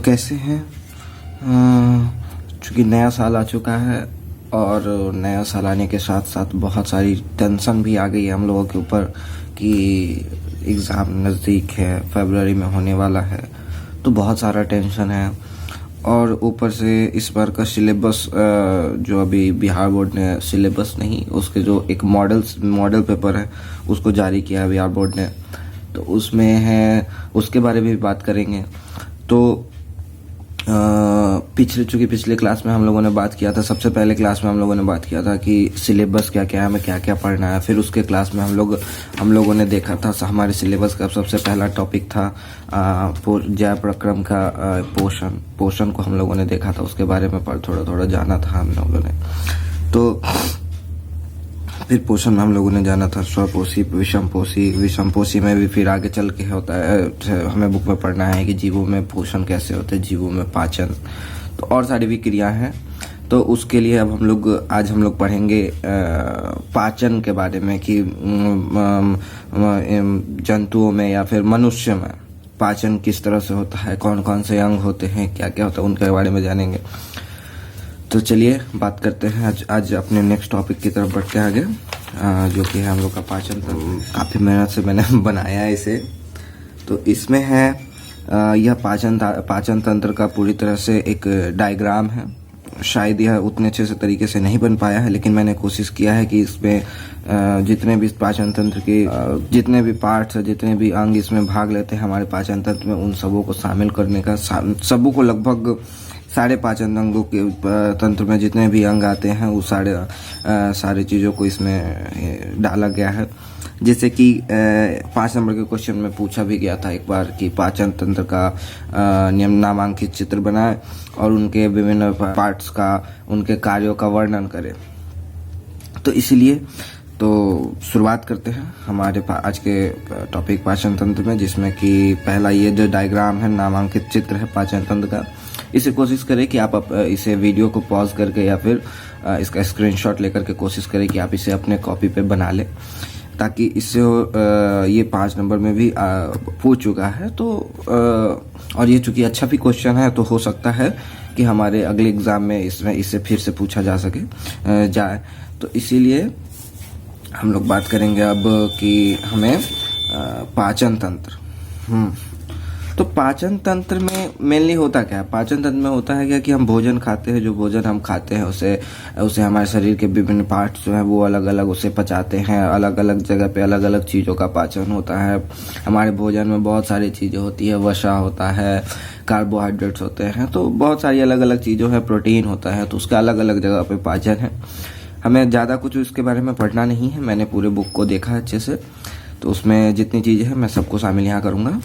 कैसे हैं? चूँकि नया साल आ चुका है और नया साल आने के साथ साथ बहुत सारी टेंशन भी आ गई है हम लोगों के ऊपर कि एग्ज़ाम नज़दीक है, फरवरी में होने वाला है, तो बहुत सारा टेंशन है। और ऊपर से इस बार का सिलेबस जो अभी बिहार बोर्ड ने, सिलेबस नहीं, उसके जो एक मॉडल पेपर है उसको जारी किया है बिहार बोर्ड ने, तो उसमें है, उसके बारे में भी बात करेंगे। तो पिछले क्लास में हम लोगों ने बात किया था, सबसे पहले क्लास में हम लोगों ने बात किया था कि सिलेबस क्या क्या है, हमें क्या क्या पढ़ना है। फिर उसके क्लास में हम लोगों ने देखा था, हमारे सिलेबस का सबसे पहला टॉपिक था जय प्रक्रम का पोषण को हम लोगों ने देखा था, उसके बारे में थोड़ा जाना था हम लोगों ने। तो फिर पोषण में हम लोगों ने जाना था स्वपोषी, विषमपोषी में भी फिर आगे चल के होता है, हमें बुक में पढ़ना है कि जीवों में पोषण कैसे होते हैं, जीवों में पाचन, तो और सारी भी क्रिया हैं। तो उसके लिए अब आज हम लोग पढ़ेंगे पाचन के बारे में कि जंतुओं में या फिर मनुष्य में पाचन किस तरह से होता है, कौन कौन से अंग होते हैं, क्या क्या होता है, उनके बारे में जानेंगे। तो चलिए बात करते हैं आज अपने नेक्स्ट टॉपिक की तरफ बढ़ते हैं आगे, जो कि है हम लोग का पाचन। काफ़ी मेहनत से मैंने बनाया है इसे। तो इसमें है यह पाचन तंत्र का पूरी तरह से एक डायग्राम है। शायद यह उतने अच्छे से तरीके से नहीं बन पाया है, लेकिन मैंने कोशिश किया है कि इसमें जितने भी पाचन तंत्र के जितने भी पार्ट्स, जितने भी अंग इसमें भाग लेते हैं हमारे पाचन तंत्र में, उन सबों को शामिल करने का, सबों को लगभग सारे पाचन अंगों के तंत्र में जितने भी अंग आते हैं वो सारे चीज़ों को इसमें डाला गया है। जैसे कि 5 नंबर के क्वेश्चन में पूछा भी गया था एक बार कि पाचन तंत्र का नियम नामांकित चित्र बनाए और उनके विभिन्न पार्ट्स का, उनके कार्यों का वर्णन करें। तो इसीलिए तो शुरुआत करते हैं हमारे आज के टॉपिक पाचन तंत्र में, जिसमें कि पहला ये जो डायग्राम है, नामांकित चित्र है पाचन तंत्र का। इसे कोशिश करें कि आप इसे वीडियो को पॉज करके या फिर इसका स्क्रीनशॉट लेकर के कोशिश करें कि आप इसे अपने कॉपी पे बना लें, ताकि इससे ये 5 नंबर में भी पूछ चुका है। तो और ये चूंकि अच्छा भी क्वेश्चन है, तो हो सकता है कि हमारे अगले एग्जाम में इससे फिर से पूछा जाए। तो इसीलिए हम लोग बात करेंगे अब कि हमें पाचन तंत्र तो पाचन तंत्र में मेनली होता क्या है? पाचन तंत्र में होता है क्या कि हम भोजन खाते हैं, जो भोजन हम खाते हैं उसे हमारे शरीर के विभिन्न पार्ट्स जो हैं वो अलग अलग उसे पचाते हैं। अलग अलग जगह पे अलग अलग चीज़ों का पाचन होता है। हमारे भोजन में बहुत सारी चीज़ें होती है, वसा होता है, कार्बोहाइड्रेट्स होते हैं, तो बहुत सारी अलग अलग चीज़ों है, प्रोटीन होता है, तो उसका अलग अलग जगह पे पाचन है। हमें ज़्यादा कुछ इसके बारे में पढ़ना नहीं है, मैंने पूरे बुक को देखा है अच्छे से, तो उसमें जितनी चीज़ें हैं मैं सबको शामिल यहाँ करूँगा।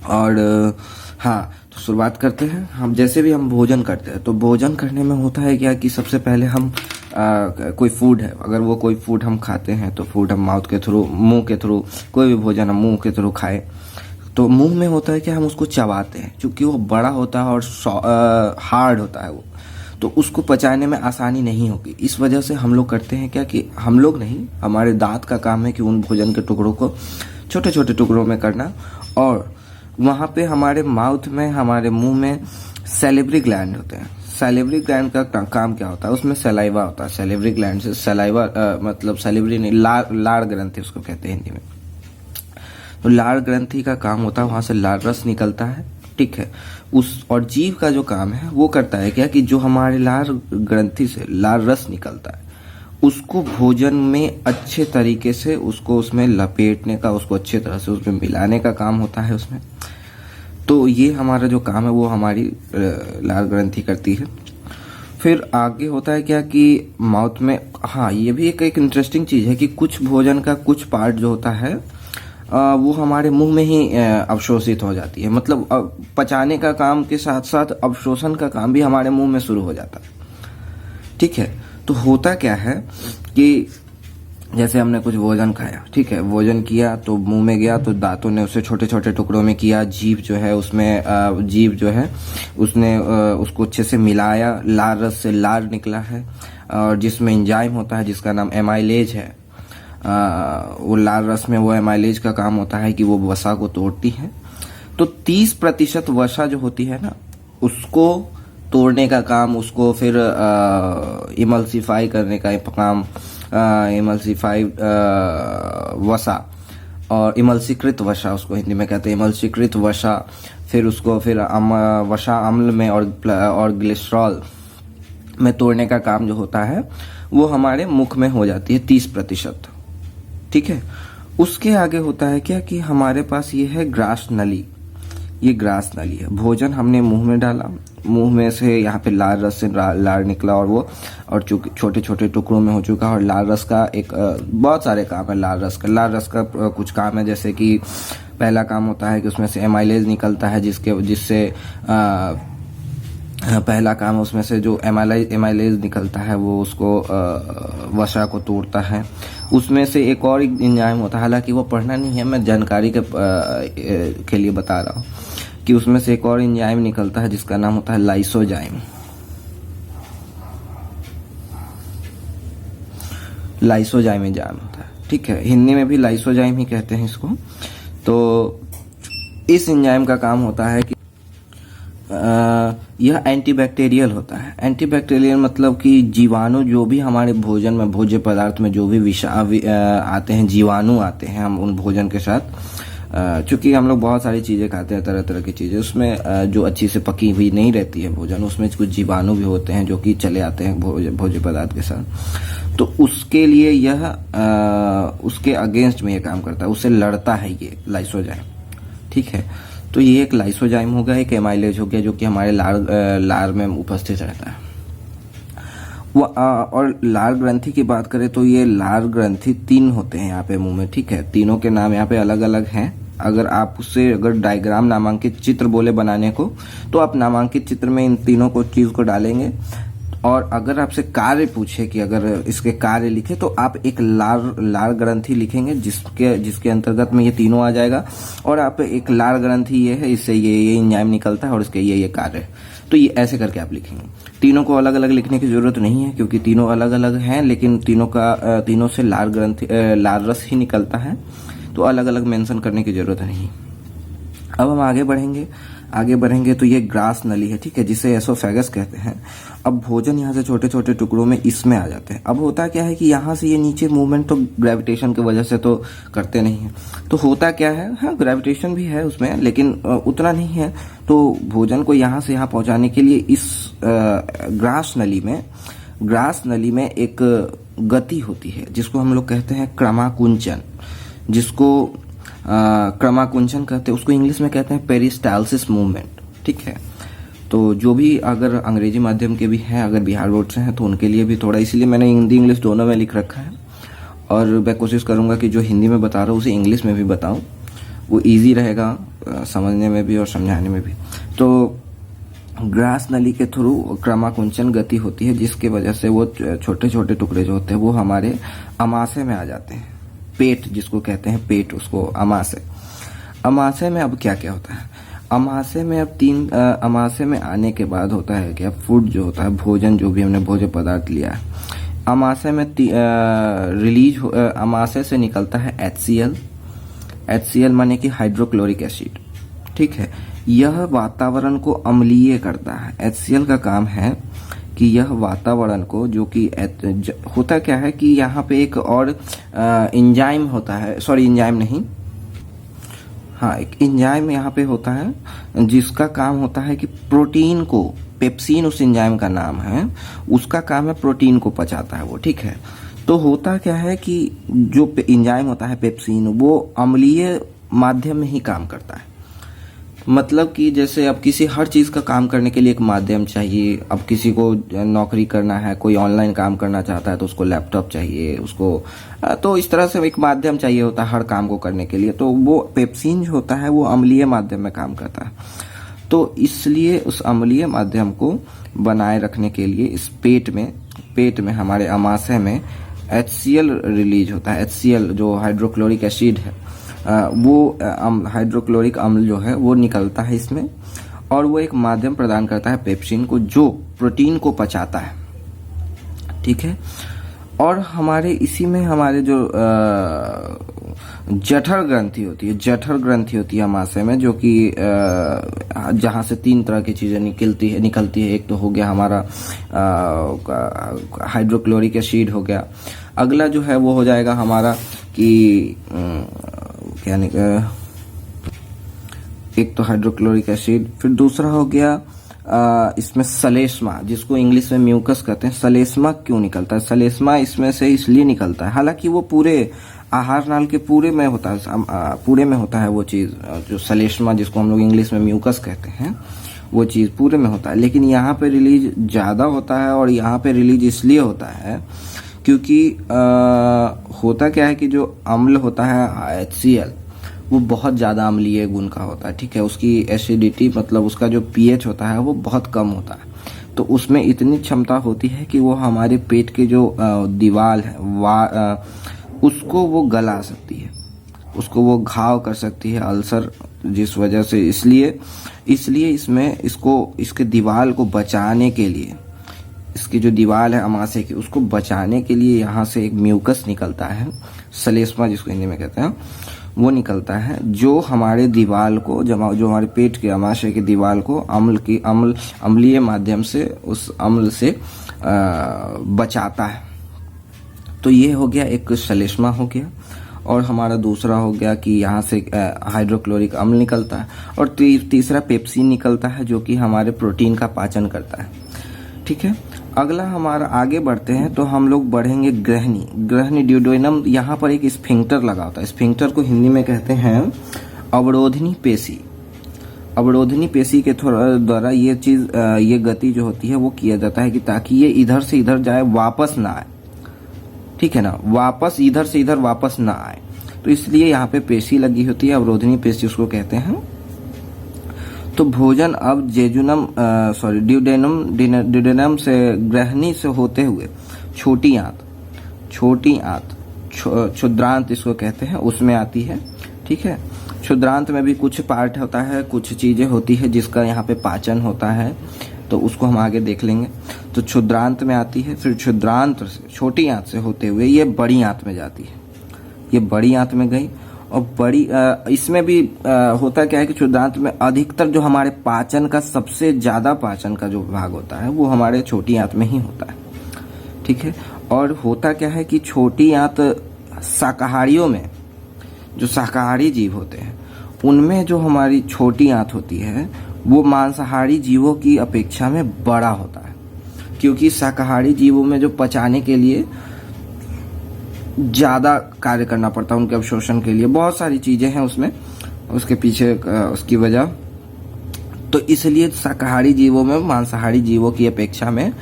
और हाँ, तो शुरुआत करते हैं। हम जैसे भी हम भोजन करते हैं, तो भोजन करने में होता है क्या कि सबसे पहले हम कोई फूड है, अगर वो कोई फूड हम खाते हैं, तो फूड हम माउथ के थ्रू, मुंह के थ्रू, कोई भी भोजन हम मुंह के थ्रू खाएं, तो मुंह में होता है कि हम उसको चबाते हैं, क्योंकि वो बड़ा होता है और हार्ड होता है वो, तो उसको पचाने में आसानी नहीं होगी। इस वजह से हम लोग करते हैं क्या कि हम लोग नहीं, हमारे दांत का काम है कि उन भोजन के टुकड़ों को छोटे छोटे टुकड़ों में करना। और वहाँ पे हमारे माउथ में, हमारे मुंह में सैलिवरी ग्लैंड होते हैं। सैलिवरी ग्लैंड का काम क्या होता है? उसमें सलाइवा होता है। सैलिवरी ग्लैंड से सलाइवा मतलब सैलिवरी नहीं, लार ग्रंथि उसको कहते हैं हिंदी में। तो लार ग्रंथि का काम होता है, वहां से लार रस निकलता है, ठीक है। और जीभ का जो काम है वो करता है क्या कि जो हमारे लार ग्रंथि से लार रस निकलता है, उसको भोजन में अच्छे तरीके से उसको उसमें लपेटने का, उसको अच्छे तरह से उसमें मिलाने का काम होता है उसमें। तो ये हमारा जो काम है वो हमारी लार ग्रंथि करती है। फिर आगे होता है क्या कि माउथ में, हाँ ये भी एक इंटरेस्टिंग चीज है कि कुछ भोजन का कुछ पार्ट जो होता है वो हमारे मुंह में ही अवशोषित हो जाती है। मतलब पचाने का काम के साथ साथ अवशोषण का काम भी हमारे मुंह में शुरू हो जाता है, ठीक है। तो होता क्या है कि जैसे हमने कुछ भोजन खाया, ठीक है, भोजन किया तो मुंह में गया, तो दांतों ने उसे छोटे छोटे टुकड़ों में किया। जीभ जो है उसने उसको अच्छे से मिलाया, लार रस से लार निकला है, और जिसमें एंजाइम होता है जिसका नाम एमाइलेज है। वो लार रस में वो एमाइलेज का काम होता है कि वो वसा को तोड़ती है। तो 30% वसा जो होती है ना, उसको तोड़ने का काम, उसको फिर इमल्सिफाई करने का काम, इमल्सिफाई वसा और इमल्सीकृत वसा, उसको हिंदी में कहते हैं इमल्सीकृत वसा, फिर उसको फिर वसा अम्ल में और ग्लिसरॉल में तोड़ने का काम जो होता है वो हमारे मुख में हो जाती है 30%। ठीक है, उसके आगे होता है क्या कि हमारे पास ये है ग्रास नली। ये ग्रास नली है, भोजन हमने मुंह में डाला, मुंह में से यहाँ पे लाल रस से लार निकला और चूंकि छोटे छोटे टुकड़ों में हो चुका। और लाल रस का एक बहुत सारे काम है। लाल रस का कुछ काम है, जैसे कि पहला काम होता है कि उसमें से एमाइलेज निकलता है, जिससे पहला काम उसमें से जो एमाइलेज निकलता है वो उसको वसा को तोड़ता है। उसमें से एक और एंजाइम होता है, हालांकि वो पढ़ना नहीं है, मैं जानकारी के लिए बता रहा हूँ कि उसमें से एक और एंजाइम निकलता है जिसका नाम होता है लाइसोजाइम। लाइसोजाइम एंजाइम होता है, ठीक है, हिंदी में भी लाइसोजाइम ही कहते हैं इसको। तो इस एंजाइम का काम होता है कि यह एंटीबैक्टीरियल होता है। एंटीबैक्टीरियल मतलब कि जीवाणु जो भी हमारे भोजन में, भोज्य पदार्थ में जो भी आते हैं, जीवाणु आते हैं हम उन भोजन के साथ, चूंकि हम लोग बहुत सारी चीजें खाते हैं, तरह तरह की चीजें, उसमें जो अच्छी से पकी हुई नहीं रहती है भोजन, उसमें कुछ जीवाणु भी होते हैं जो कि चले आते हैं भोज्य पदार्थ के साथ। तो उसके लिए यह उसके अगेंस्ट में यह काम करता है, उससे लड़ता है ये लाइसोजाइम। ठीक है, तो ये एक लाइसोजाइम हो गया, एक एमाइलेज हो गया जो कि हमारे लार में उपस्थित रहता है। और लार ग्रंथि की बात करें तो ये लार ग्रंथि 3 होते हैं यहाँ पे मुंह में। ठीक है, तीनों के नाम यहाँ पे अलग अलग हैं। अगर डायग्राम नामांकित चित्र बोले बनाने को, तो आप नामांकित चित्र में इन तीनों को चीज को डालेंगे। और अगर आपसे कार्य पूछे कि अगर इसके कार्य लिखे, तो आप एक लार ग्रंथि लिखेंगे जिसके अंतर्गत में ये तीनों आ जाएगा। और आप एक लार ग्रंथि ये है, इससे ये एंजाइम निकलता है और इसके ये कार्य। तो ये ऐसे करके आप लिखेंगे। तीनों को अलग अलग लिखने की जरूरत नहीं है क्योंकि तीनों अलग अलग हैं, लेकिन तीनों से लार रस ही निकलता है, तो अलग अलग मेंशन करने की जरूरत नहीं। अब हम आगे बढ़ेंगे तो ये ग्रास नली है, ठीक है, जिसे एसोफेगस कहते हैं। अब भोजन यहाँ से छोटे छोटे टुकड़ों में इसमें आ जाते हैं। अब होता क्या है कि यहाँ से ये नीचे मूवमेंट तो ग्रेविटेशन की वजह से तो करते नहीं है, तो होता क्या है, हाँ ग्रेविटेशन भी है उसमें लेकिन उतना नहीं है। तो भोजन को यहाँ से यहाँ पहुंचाने के लिए इस ग्रास नली में एक गति होती है जिसको हम लोग कहते हैं क्रमाकुंचन, जिसको क्रमाकुंचन कहते हैं। उसको इंग्लिश में कहते हैं पेरिस्टालसिस मूवमेंट। ठीक है, तो जो भी अगर अंग्रेजी माध्यम के भी हैं, अगर बिहार बोर्ड से हैं, तो उनके लिए भी थोड़ा, इसलिए मैंने हिंदी इंग्लिश दोनों में लिख रखा है। और मैं कोशिश करूंगा कि जो हिंदी में बता रहा हूँ उसे इंग्लिश में भी बताऊं, वो इजी रहेगा समझने में भी और समझाने में भी। तो ग्रास नली के थ्रू क्रमाकुंचन गति होती है, जिसके वजह से वो छोटे छोटे टुकड़े जो होते हैं वो हमारे अमाशय में आ जाते हैं। पेट जिसको कहते हैं, पेट, उसको अमाशय में अब क्या क्या होता है, अमाशय में आने के बाद होता है क्या, फूड जो होता है, भोजन जो भी हमने भोज्य पदार्थ लिया है, अमाशय में अमाशय से निकलता है HCl माने कि हाइड्रोक्लोरिक एसिड। ठीक है, यह वातावरण को अम्लीय करता है। HCl का काम है कि यह वातावरण को, जो कि होता क्या है कि यहाँ पे एक और एंजाइम होता है, सॉरी एंजाइम नहीं, हाँ एक एंजाइम यहाँ पे होता है जिसका काम होता है कि प्रोटीन को, पेप्सिन उस एंजाइम का नाम है, उसका काम है प्रोटीन को पचाता है वो। ठीक है, तो होता क्या है कि जो एंजाइम होता है पेप्सिन, वो अम्लीय माध्यम में ही काम करता है। मतलब कि जैसे अब किसी हर चीज का काम करने के लिए एक माध्यम चाहिए। अब किसी को नौकरी करना है, कोई ऑनलाइन काम करना चाहता है तो उसको लैपटॉप चाहिए, उसको तो इस तरह से एक माध्यम चाहिए होता है हर काम को करने के लिए। तो वो पेप्सिन जो होता है वो अम्लीय माध्यम में काम करता है। तो इसलिए उस अम्लीय माध्यम को बनाए रखने के लिए इस पेट में हमारे अमाशय में HCl रिलीज होता है। HCl जो हाइड्रोक्लोरिक एसिड है, वो हाइड्रोक्लोरिक अम्ल जो है वो निकलता है इसमें, और वो एक माध्यम प्रदान करता है पेप्सिन को, जो प्रोटीन को पचाता है। ठीक है, और हमारे इसी में हमारे जो जठर ग्रंथि होती है आमाशय में, जो कि जहाँ से 3 तरह की चीजें निकलती है। एक तो हो गया हमारा हाइड्रोक्लोरिक एसिड हो गया। अगला जो है वो हो जाएगा हमारा कि एक तो हाइड्रोक्लोरिक एसिड, फिर दूसरा हो गया इसमें सलेस्मा, जिसको इंग्लिश में म्यूकस कहते हैं। सलेस्मा क्यों निकलता है? सलेस्मा इसमें से इसलिए निकलता है, हालांकि वो पूरे आहार नाल के पूरे में होता है वो चीज, जो सलेस्मा जिसको हम लोग इंग्लिश में म्यूकस कहते हैं, वो चीज पूरे में होता है। लेकिन यहाँ पे रिलीज ज्यादा होता है, और यहाँ पे रिलीज इसलिए होता है क्योंकि होता क्या है कि जो अम्ल होता है HCl, वो बहुत ज़्यादा अम्लीय गुण का होता है। ठीक है, उसकी एसिडिटी मतलब उसका जो pH होता है वो बहुत कम होता है। तो उसमें इतनी क्षमता होती है कि वो हमारे पेट के जो दीवार है उसको वो गला सकती है, उसको वो घाव कर सकती है, अल्सर, जिस वजह से इसलिए इसमें इसके दीवार को बचाने के लिए, इसकी जो दीवार है अमाशय की, उसको बचाने के लिए यहाँ से एक म्यूकस निकलता है, सलेस्मा जिसको हिंदी में कहते हैं, वो निकलता है, जो हमारे दीवार को जो हमारे पेट के अमाशय की दीवार को अम्लीय माध्यम से उस अम्ल से बचाता है। तो ये हो गया एक सलेस्मा हो गया। और हमारा दूसरा हो गया कि यहाँ से हाइड्रोक्लोरिक अम्ल निकलता है। और तीसरा पेप्सिन निकलता है, जो कि हमारे प्रोटीन का पाचन करता है। ठीक है, अगला हमारा आगे बढ़ते हैं तो हम लोग बढ़ेंगे ग्रहनी ड्यूडेनम। यहाँ पर एक स्फिंक्टर लगा होता है। स्फिंक्टर को हिंदी में कहते हैं अवरोधनी पेशी। अवरोधनी पेशी के द्वारा ये गति जो होती है वो किया जाता है कि ताकि ये इधर से इधर जाए, वापस ना आए। ठीक है ना, वापस इधर से इधर वापस ना आए, तो इसलिए यहाँ पे पेशी लगी होती है, अवरोधनी पेशी उसको कहते हैं। तो भोजन अब ड्यूडेनम से ग्रहणी से होते हुए छोटी आंत क्षुद्रांत इसको कहते हैं, उसमें आती है। ठीक है, क्षुद्रांत में भी कुछ पार्ट होता है, कुछ चीजें होती है जिसका यहाँ पे पाचन होता है, तो उसको हम आगे देख लेंगे। तो क्षुद्रांत में आती है, फिर क्षुद्रांत से छोटी आंत से होते हुए ये बड़ी आंत में जाती है। ये बड़ी आंत में गई, और इसमें भी होता क्या है कि क्षुद्रांत में अधिकतर जो हमारे पाचन का सबसे ज्यादा पाचन का जो भाग होता है वो हमारे छोटी आंत में ही होता है। ठीक है, और होता क्या है कि छोटी आंत शाकाहारियों में, जो शाकाहारी जीव होते हैं उनमें जो हमारी छोटी आंत होती है वो मांसाहारी जीवों की अपेक्षा में बड़ा होता है, क्योंकि शाकाहारी जीवों में जो पचाने के लिए ज्यादा कार्य करना पड़ता है, उनके अवशोषण के लिए बहुत सारी चीजें हैं उसमें, उसके पीछे उसकी वजह। तो इसलिए शाकाहारी जीवों में मांसाहारी जीवों की अपेक्षा में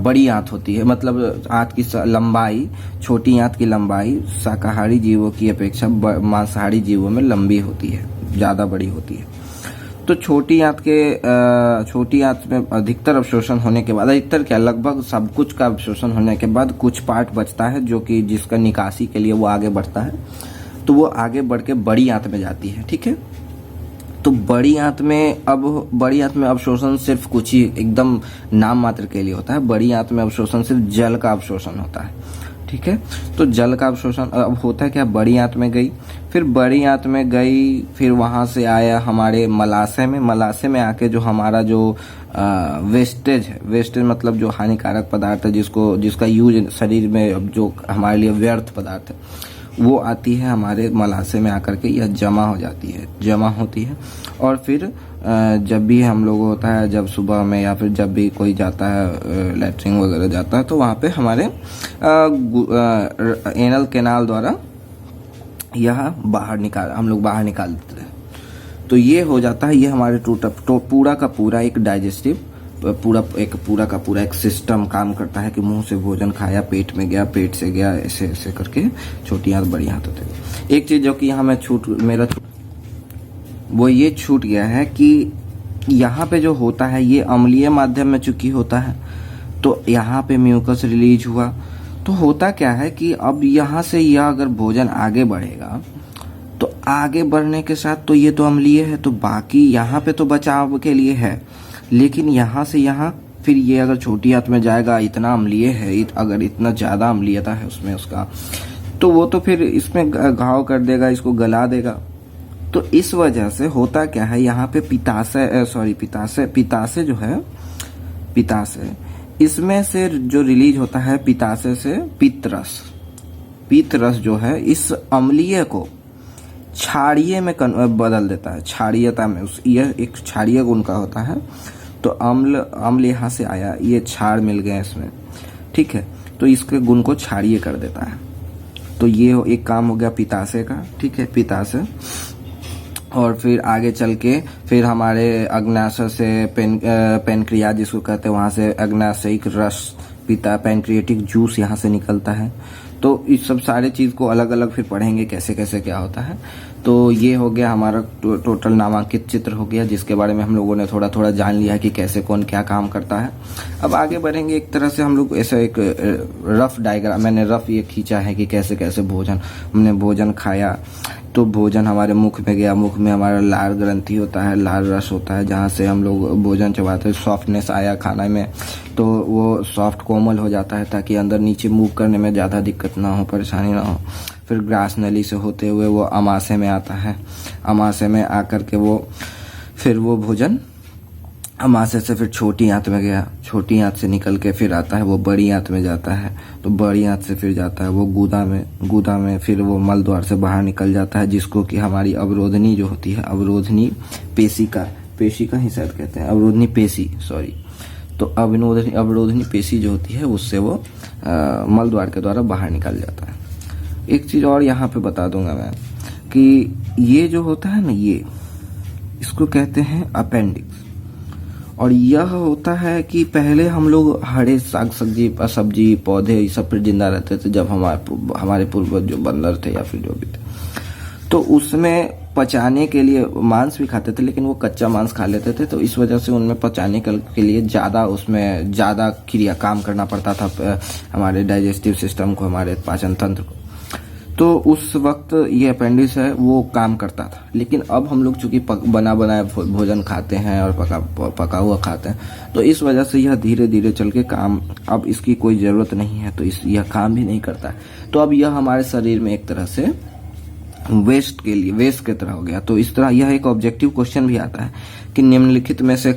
बड़ी आंत होती है, मतलब आंत की लंबाई, छोटी आंत की लंबाई शाकाहारी जीवों की अपेक्षा मांसाहारी जीवों में लंबी होती है, ज्यादा बड़ी होती है। तो छोटी आंत में अधिकतर अवशोषण होने के बाद, अधिकतर क्या लगभग सब कुछ का अवशोषण होने के बाद कुछ पार्ट बचता है, जो कि जिसका निकासी के लिए वो आगे बढ़ता है, तो वो आगे बढ़ के बड़ी आंत में जाती है। ठीक है, तो बड़ी आंत में अवशोषण सिर्फ कुछ ही एकदम नाम मात्र के लिए होता है। बड़ी आंत में अवशोषण सिर्फ जल का अवशोषण होता है। ठीक है, तो जल का अवशोषण अब होता है क्या, बड़ी आंत में गई, फिर बड़ी आंत में गई, फिर वहां से आया हमारे मलाशय में आके जो हमारा जो वेस्टेज है, वेस्टेज मतलब जो हानिकारक पदार्थ है, जिसका यूज शरीर में जो हमारे लिए व्यर्थ पदार्थ है, वो आती है हमारे मलाशय में आकर के यह जमा होती है। और फिर जब भी हम लोग होता है, जब सुबह में या फिर जब भी कोई जाता है लैट्रिन वगैरह जाता है, तो वहाँ पे हमारे एनल कैनाल द्वारा यह हम लोग बाहर निकाल देते हैं। तो ये हो जाता है, ये हमारे पूरा का पूरा एक डाइजेस्टिव पूरा का पूरा एक सिस्टम काम करता है कि मुंह से भोजन खाया, पेट में गया, पेट से गया, ऐसे ऐसे करके छोटी आंत बड़ी आंत होती है। एक चीज जो कि यहाँ वो ये छूट गया है कि यहाँ पे जो होता है ये अम्लीय माध्यम में चूंकि होता है, तो यहाँ पे म्यूकस रिलीज हुआ, तो होता क्या है कि अब यहाँ से यह अगर भोजन आगे बढ़ेगा, तो आगे बढ़ने के साथ तो ये तो अम्लीय है, तो बाकी यहाँ पे तो बचाव के लिए है, लेकिन यहाँ से यहाँ फिर ये अगर छोटी आंत में जाएगा, इतना अम्लीय है, अगर इतना ज़्यादा अम्लीयता है उसमें उसका, तो वो तो फिर इसमें घाव कर देगा, इसको गला देगा। तो इस वजह से होता क्या है, यहाँ पे पित्ताशय जो है, पित्ताशय, इसमें से जो रिलीज होता है पित्ताशय से पित्त रस जो है इस अम्लीय को क्षारीय में बदल देता है, क्षारीयता में। यह एक क्षारीय गुण का होता है। तो अम्ल यहाँ से आया, ये क्षार मिल गया इसमें, ठीक है, तो इसके गुण को क्षारीय कर देता है। तो ये एक काम हो गया पित्ताशय का, ठीक है, पित्ताशय। और फिर आगे चल के फिर हमारे अग्न्याशय से पेनक्रियाज जिसको कहते हैं, वहाँ से अग्न्याशयिक रस, पैनक्रिएटिक जूस यहाँ से निकलता है। तो इस सब सारे चीज़ को अलग अलग फिर पढ़ेंगे कैसे कैसे क्या होता है। तो ये हो गया हमारा टोटल नामांकित चित्र हो गया, जिसके बारे में हम लोगों ने थोड़ा थोड़ा जान लिया कि कैसे कौन क्या काम करता है। अब आगे बढ़ेंगे, एक तरह से हम लोग ऐसा एक रफ डायग्राम, मैंने रफ ये खींचा है कि कैसे कैसे हमने भोजन खाया। तो भोजन हमारे मुख में गया, मुख में हमारा लार ग्रंथि होता है, लार रस होता है, जहाँ से हम लोग भोजन चबाते हैं, सॉफ्टनेस आया खाना में, तो वो सॉफ्ट कोमल हो जाता है ताकि अंदर नीचे मूव करने में ज़्यादा दिक्कत ना हो, परेशानी ना हो। फिर ग्रास नली से होते हुए वो अमाशय में आता है, अमाशय में आकर के फिर वो भोजन अमाशय से फिर छोटी आंत में गया, छोटी आंत से निकल के फिर आता है वो बड़ी आंत में जाता है, तो बड़ी आंत से फिर जाता है वो गूदा में फिर वो मल द्वार से बाहर निकल जाता है, जिसको कि हमारी अवरोधनी जो होती है, अवरोधनी पेशी का ही शायद कहते हैं, अवरोधनी पेशी, सॉरी। तो अवरोधनी पेशी जो होती है उससे वो मल द्वार के द्वारा बाहर निकल जाता है। एक चीज और यहाँ पे बता दूंगा मैं कि ये जो होता है ना, ये इसको कहते हैं अपेंडिक्स। और यह होता है कि पहले हम लोग हरे साग सब्जी पौधे ये सब पर जिंदा रहते थे, जब हमारे पूर्वज जो बंदर थे या फिर जो भी थे, तो उसमें पचाने के लिए मांस भी खाते थे, लेकिन वो कच्चा मांस खा लेते थे। तो इस वजह से उनमें पचाने के लिए ज़्यादा क्रिया काम करना पड़ता था हमारे डाइजेस्टिव सिस्टम को, हमारे पाचन तंत्र को। तो उस वक्त ये अपेंडिक्स है वो काम करता था। लेकिन अब हम लोग चूंकि बना बनाया भोजन खाते हैं और पका हुआ खाते हैं, तो इस वजह से यह धीरे धीरे चल के काम, अब इसकी कोई ज़रूरत नहीं है, तो यह काम भी नहीं करता है। तो अब यह हमारे शरीर में एक तरह से वेस्ट की तरह हो गया। तो इस तरह यह एक ऑब्जेक्टिव क्वेश्चन भी आता है कि निम्नलिखित में से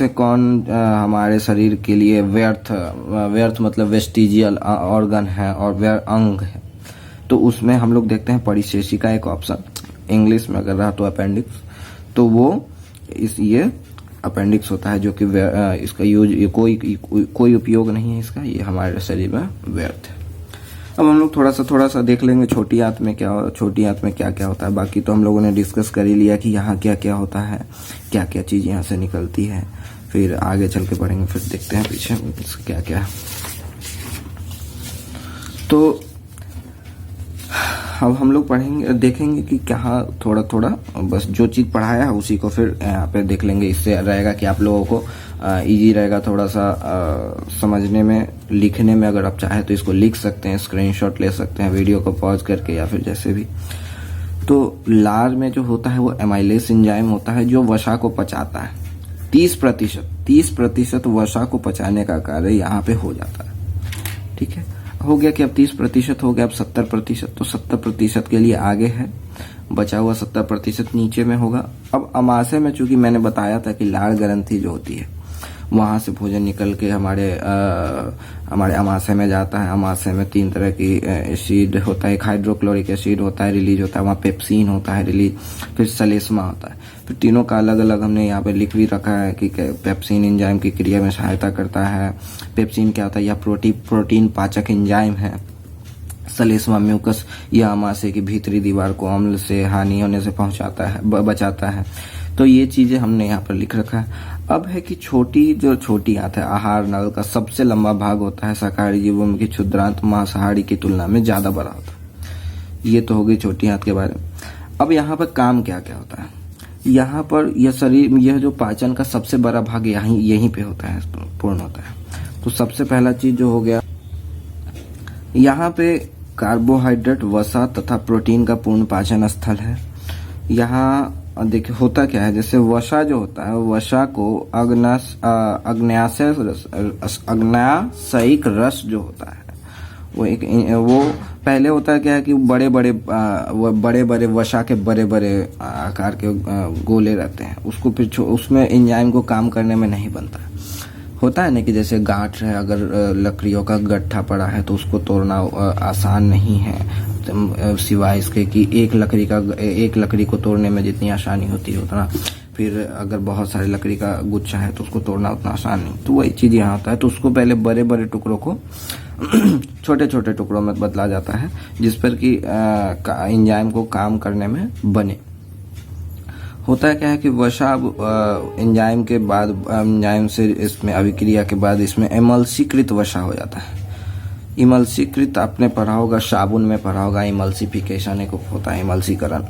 कौन हमारे शरीर के लिए व्यर्थ मतलब वेस्टिजियल ऑर्गन है और अंग है। तो उसमें हम लोग देखते हैं परिशेषिका एक ऑप्शन, इंग्लिश में अगर रहा तो अपेंडिक्स, तो वो ये अपेंडिक्स होता है, जो कि इसका यूज कोई उपयोग नहीं है इसका, ये हमारे शरीर में व्यर्थ है। अब हम लोग थोड़ा सा देख लेंगे छोटी आंत में क्या होता है। बाकी तो हम लोगों ने डिस्कस कर ही लिया कि यहाँ क्या क्या होता है, क्या क्या चीज़ यहाँ से निकलती है। फिर आगे चल के पढ़ेंगे, फिर देखते हैं पीछे क्या क्या है। तो अब हम लोग देखेंगे कि क्या थोड़ा बस जो चीज़ पढ़ाया है उसी को फिर यहाँ पे देख लेंगे। इससे रहेगा कि आप लोगों को इजी रहेगा थोड़ा सा समझने में, लिखने में। अगर आप चाहें तो इसको लिख सकते हैं, स्क्रीनशॉट ले सकते हैं वीडियो को पॉज करके या फिर जैसे भी। तो लार में जो होता है वो एमाइलेज एंजाइम होता है जो वसा को पचाता है। 30% वसा को पचाने का कार्य यहाँ पे हो जाता है। ठीक है, हो गया कि अब 30% हो गया, अब 70%। तो 70% के लिए आगे है, बचा हुआ 70% नीचे में होगा। अब अमाशय में चूंकि मैंने बताया था कि लार ग्रंथि जो होती है वहां से भोजन निकल के हमारे अमाशय में जाता है। अमाशय में 3 तरह की एसिड होता है, एक हाइड्रोक्लोरिक एसिड होता है रिलीज होता है, वहाँ पेप्सिन होता है रिलीज, फिर सलेस्मा होता है। फिर तीनों का अलग अलग हमने यहाँ पे लिख भी रखा है कि पेप्सिन एंजाइम की क्रिया में सहायता करता है। पेप्सिन क्या होता है? यह प्रोटीन पाचक एंजाइम है। सलेस्मा म्यूकस, यह अमाशय की भीतरी दीवार को अम्ल से हानि होने से बचाता है। तो ये चीजें हमने यहाँ पर लिख रखा है। अब है कि छोटी आंत है, आहार नल का सबसे लंबा भाग होता है, शाकाहारी जीवों में की क्षुद्रांत मांसाहारी की तुलना में ज्यादा बड़ा होता है। ये तो हो गई छोटी आंत के बारे में। अब यहाँ पर काम क्या क्या होता है? यहाँ पर यह शरीर, यह जो पाचन का सबसे बड़ा भाग यहीं पे होता है, पूर्ण होता है। तो सबसे पहला चीज जो हो गया, यहाँ पे कार्बोहाइड्रेट, वसा तथा प्रोटीन का पूर्ण पाचन स्थल है। यहाँ देखिए होता क्या है, जैसे वसा जो होता है, वसा को अग्न्याशयिक रस जो होता है वो पहले होता है क्या है कि बड़े बड़े वसा के बड़े बड़े आकार के गोले रहते हैं, उसको फिर उसमें एंजाइम को काम करने में नहीं बनता। होता है ना कि जैसे गांठ है, अगर लकड़ियों का गट्ठा पड़ा है तो उसको तोड़ना आसान नहीं है, सिवाय इसके कि एक लकड़ी को तोड़ने में जितनी आसानी होती है उतना फिर अगर बहुत सारी लकड़ी का गुच्छा है तो उसको तोड़ना उतना आसान नहीं। तो वही चीज यहाँ होता है, तो उसको पहले बड़े बड़े टुकड़ों को छोटे छोटे टुकड़ों में बदला जाता है, जिस पर कि एंजाइम को काम करने में बने। होता है क्या है कि वसा एंजाइम के बाद, एंजाइम से इसमें अभिक्रिया के बाद इसमें एमल्सीकृत वसा हो जाता है। इमल्सीकृत आपने पढ़ा होगा, साबुन में पढ़ा होगा, इमल्सिफिकेशन एक होता है, इमल्सीकरण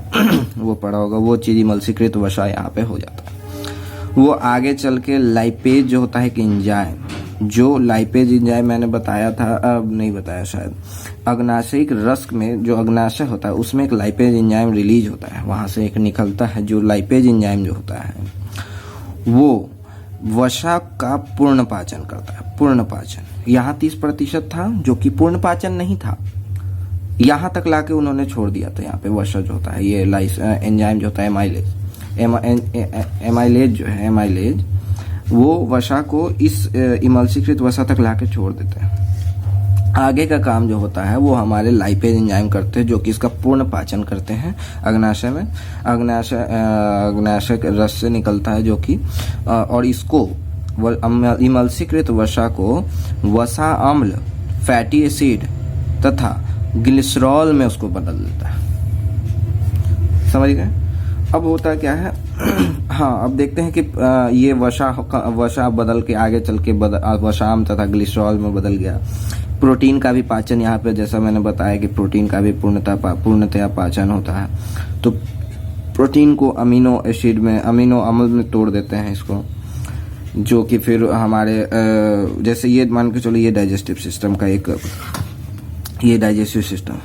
वो पढ़ा होगा, वो चीज इमल्सीकृत वसा यहाँ पे हो जाता है। वो आगे चल के लाइपेज जो होता है कि एंजाइम, जो लाइपेज एंजाइम मैंने बताया था, अब नहीं बताया शायद, अग्न्याशयिक रस में जो अग्न्याशय होता है उसमें एक लाइपेज एंजाइम रिलीज होता है, वहां से एक निकलता है जो लाइपेज एंजाइम जो होता है वो वसा का पूर्ण पाचन करता है। पूर्ण पाचन यहाँ 30% था जो कि पूर्ण पाचन नहीं था, यहाँ तक लाके उन्होंने छोड़ दिया था। यहाँ पे वसा जो होता है, ये एंजाइम जो होता है एमाइलेज वो वसा को इस इमल्सीकृत वसा तक लाके छोड़ देते हैं। आगे का काम जो होता है वो हमारे लाइपेज एंजाइम करते हैं, जो कि इसका पूर्ण पाचन करते हैं। अग्न्याशय में अग्न्याशय रस से निकलता है जो कि और इसको इमल्सीकृत वसा को वसा अम्ल, फैटी एसिड तथा ग्लिसरॉल में उसको बदल देता है। समझ गए? अब होता क्या है हाँ, अब देखते हैं कि ये वसा बदल के आगे चल के वसाम तथा ग्लिसरॉल में बदल गया। प्रोटीन का भी पाचन यहाँ पे, जैसा मैंने बताया कि प्रोटीन का भी पूर्णतया पाचन होता है। तो प्रोटीन को अमीनो एसिड में, अमीनो अम्ल में तोड़ देते हैं इसको, जो कि फिर हमारे जैसे ये मान के चलो ये डाइजेस्टिव सिस्टम का एक ये डाइजेस्टिव सिस्टम।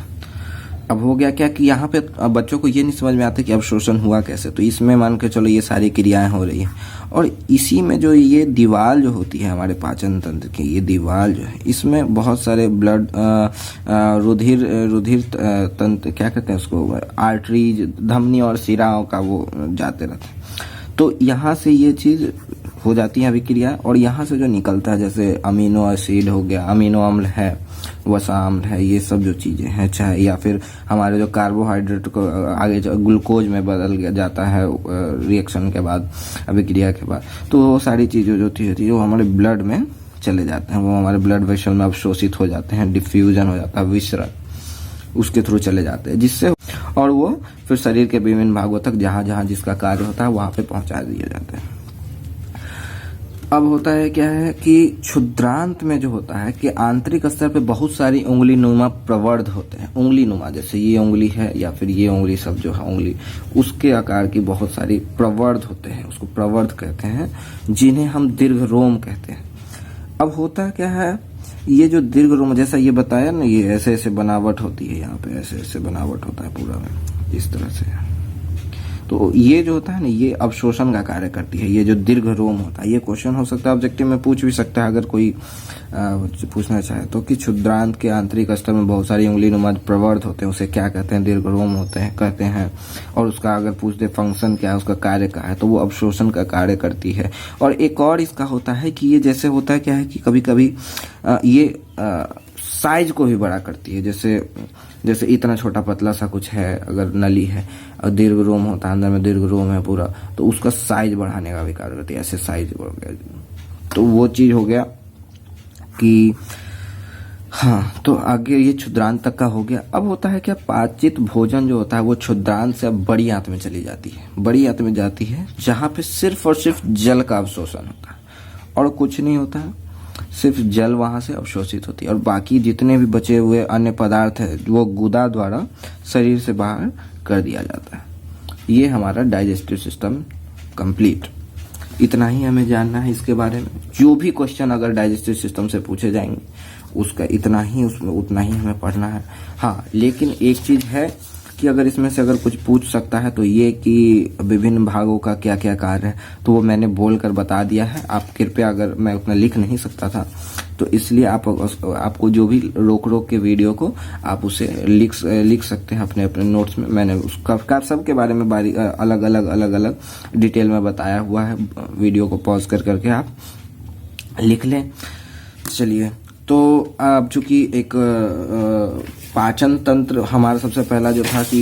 अब हो गया क्या कि यहाँ पे बच्चों को ये नहीं समझ में आता कि अवशोषण हुआ कैसे, तो इसमें मान के चलो ये सारी क्रियाएं हो रही है, और इसी में जो ये दीवार जो होती है हमारे पाचन तंत्र की, ये दीवार जो है इसमें बहुत सारे ब्लड रुधिर तंत्र, क्या कहते हैं उसको, आर्टरीज, धमनी और शिराओं का वो जाते रहते हैं। तो यहाँ से ये चीज हो जाती है अभिक्रिया, और यहाँ से जो निकलता है जैसे अमीनो एसिड हो गया, अमीनो अम्ल है, वसा अम्ल है, ये सब जो चीजें हैं, चाहे या फिर हमारे जो कार्बोहाइड्रेट को आगे ग्लूकोज में बदल जाता है रिएक्शन के बाद, अभिक्रिया के बाद, तो वो सारी चीजें जो होती है वो हमारे ब्लड में चले जाते हैं, वो हमारे ब्लड वेसल में अवशोषित हो जाते हैं, डिफ्यूजन हो जाता है, विसरण उसके थ्रू चले जाते हैं, जिससे और वो फिर शरीर के विभिन्न भागों तक जहां जहां जिसका कार्य होता है वहां पे पहुंचा दिए जाते हैं। अब होता है क्या है कि क्षुद्रांत में जो होता है कि आंतरिक स्तर पे बहुत सारी उंगली नुमा प्रवर्ध होते हैं। उंगली नुमा जैसे ये उंगली है या फिर ये उंगली, सब जो है उंगली उसके आकार की बहुत सारी प्रवर्ध होते हैं, उसको प्रवर्ध कहते हैं, जिन्हें हम दीर्घ रोम कहते हैं। अब होता क्या है, ये जो दीर्घ रोम जैसा ये बताया ना, ये ऐसे ऐसे बनावट होती है, यहाँ पे ऐसे ऐसे बनावट होता है पूरा में इस तरह से। तो ये जो होता है ना, ये अवशोषण का कार्य करती है। ये जो दीर्घ रोम होता है, ये क्वेश्चन हो सकता है ऑब्जेक्टिव में पूछ भी सकता है अगर कोई पूछना चाहे तो, कि क्षुद्रांत के आंतरिक स्तर में बहुत सारी उंगली नुमा प्रवर्ध होते हैं, उसे क्या कहते हैं, दीर्घ रोम होते हैं कहते हैं। और उसका अगर पूछ दे फंक्शन क्या है, उसका कार्य क्या है, तो वो अवशोषण का कार्य करती है। और एक और इसका होता है कि ये जैसे होता है क्या है कि कभी कभी ये साइज को भी बड़ा करती है। जैसे इतना छोटा पतला सा कुछ है, अगर नली है और दीर्घ रोम होता है, अंदर में दीर्घ रोम है पूरा, तो उसका साइज बढ़ाने का भी कार्य करती है। ऐसे साइज बढ़ गया, तो वो चीज हो गया कि हाँ, तो आगे ये क्षुद्रांत तक का हो गया। अब होता है क्या, पाचित भोजन जो होता है वो क्षुद्रांत से अब बड़ी आंत में चली जाती है। बड़ी आंत में जाती है जहां पे सिर्फ और सिर्फ जल का अवशोषण होता है और कुछ नहीं होता है, सिर्फ जल वहां से अवशोषित होती है, और बाकी जितने भी बचे हुए अन्य पदार्थ है वो गुदा द्वारा शरीर से बाहर कर दिया जाता है। ये हमारा डाइजेस्टिव सिस्टम कंप्लीट। इतना ही हमें जानना है इसके बारे में। जो भी क्वेश्चन अगर डाइजेस्टिव सिस्टम से पूछे जाएंगे उसका इतना ही, उसमें उतना ही हमें पढ़ना है। हाँ, लेकिन एक चीज है कि अगर इसमें से अगर कुछ पूछ सकता है तो ये कि विभिन्न भागों का क्या क्या कार्य है, तो वो मैंने बोल कर बता दिया है। आप कृपया, अगर मैं उतना लिख नहीं सकता था तो इसलिए आपको जो भी रोक के वीडियो को आप उसे लिख सकते हैं अपने अपने नोट्स में। मैंने उसका सबके बारे में अलग अलग डिटेल में बताया हुआ है। वीडियो को पॉज करके आप लिख लें। चलिए, तो अब चूंकि एक पाचन तंत्र हमारा सबसे पहला जो था कि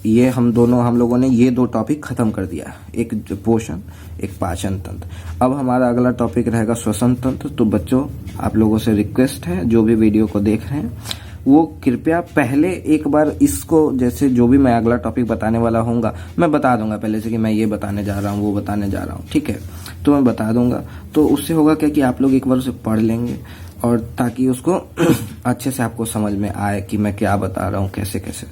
ये हम लोगों ने ये 2 टॉपिक खत्म कर दिया, एक पोषण, एक पाचन तंत्र। अब हमारा अगला टॉपिक रहेगा श्वसन तंत्र। तो बच्चों, आप लोगों से रिक्वेस्ट है, जो भी वीडियो को देख रहे हैं वो कृपया पहले एक बार इसको, जैसे जो भी मैं अगला टॉपिक बताने वाला होऊंगा मैं बता दूंगा पहले से कि मैं ये बताने जा रहा हूँ, वो बताने जा रहा हूँ, ठीक है, तो मैं बता दूंगा। तो उससे होगा क्या कि आप लोग एक बार उसे पढ़ लेंगे, और ताकि उसको अच्छे से आपको समझ में आए कि मैं क्या बता रहा हूँ, कैसे कैसे।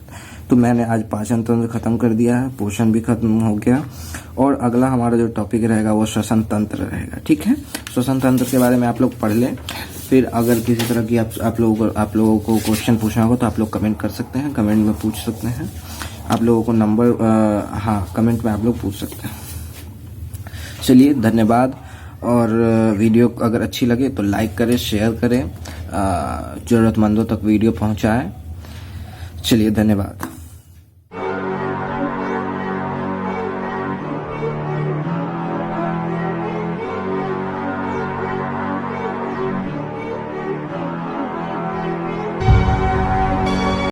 तो मैंने आज पाचन तंत्र खत्म कर दिया है, पोषण भी खत्म हो गया, और अगला हमारा जो टॉपिक रहेगा वो श्वसन तंत्र रहेगा, ठीक है। श्वसन तंत्र के बारे में आप लोग पढ़ लें। फिर अगर किसी तरह की आप लोगों को क्वेश्चन पूछना होगा तो आप लोग कमेंट कर सकते हैं, कमेंट में पूछ सकते हैं। आप लोगों को नंबर कमेंट में आप लोग पूछ सकते हैं। चलिए, धन्यवाद। और वीडियो अगर अच्छी लगे तो लाइक करें, शेयर करें, जरूरतमंदों तक वीडियो पहुंचाएं। चलिए, धन्यवाद।